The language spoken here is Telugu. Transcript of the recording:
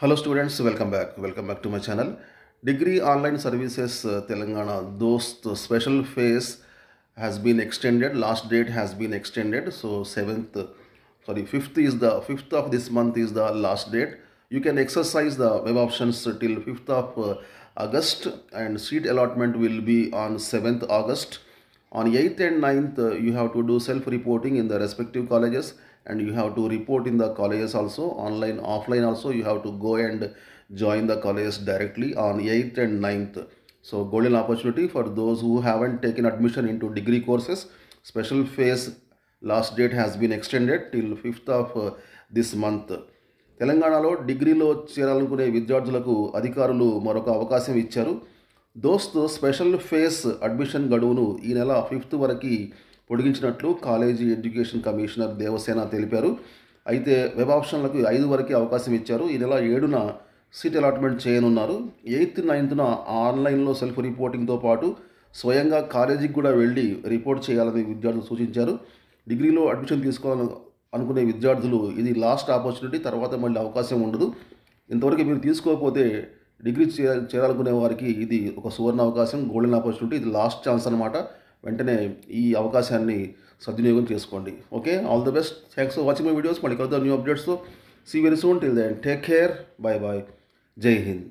Hello students, welcome back to my channel. Degree Online Services Telangana Dost special phase has been extended. Last date has been extended. So 5th of this month is the last date. You can exercise the web options till 5th of August, and seat allotment will be on 7th August. On 8th and 9th, you have to do self-reporting in the respective colleges, and you have to report in the colleges also, online, offline also. You have to go and join the colleges directly on 8th and 9th. So golden opportunity for those who haven't taken admission into degree courses. Special phase last date has been extended till 5th of this month. తెలంగాణలో డిగ్రీలో చేరాలనుకునే విద్యార్థులకు అధికారులు మరొక అవకాశం ఇచ్చారు. దోస్త్ స్పెషల్ ఫేస్ అడ్మిషన్ గడువును ఈ నెల 5th వరకు పొడిగించినట్లు కాలేజీ ఎడ్యుకేషన్ కమిషనర్ దేవసేన తెలిపారు. అయితే వెబ్ ఆప్షన్లకు 5 వరకు అవకాశం ఇచ్చారు. ఈ నెల 7న సీట్ అలాట్మెంట్ చేయనున్నారు. 8th 9thన ఆన్లైన్లో సెల్ఫ్ రిపోర్టింగ్తో పాటు స్వయంగా కాలేజీకి కూడా వెళ్ళి రిపోర్ట్ చేయాలని విద్యార్థులు సూచించారు. డిగ్రీలో అడ్మిషన్ అనుకునే విద్యార్థులు ఇది లాస్ట్ ఆపర్చునిటీ, తర్వాత మళ్ళీ అవకాశం ఉండదు. ఇంతవరకు మీరు తీసుకోకపోతే డిగ్రీ చేరాలనుకునే వారికి ఇది ఒక సువర్ణ అవకాశం, గోల్డెన్ ఆపర్చునిటీ. ఇది లాస్ట్ ఛాన్స్ అనమాట. వెంటనే ఈ అవకాశాన్ని సద్వినియోగం చేసుకోండి. Okay, all the best. Thanks for watching my videos. మళ్ళీ కలుద్దాం న్యూ అప్డేట్స్తో. See very soon. Till then take care. Bye bye. జై హింద్.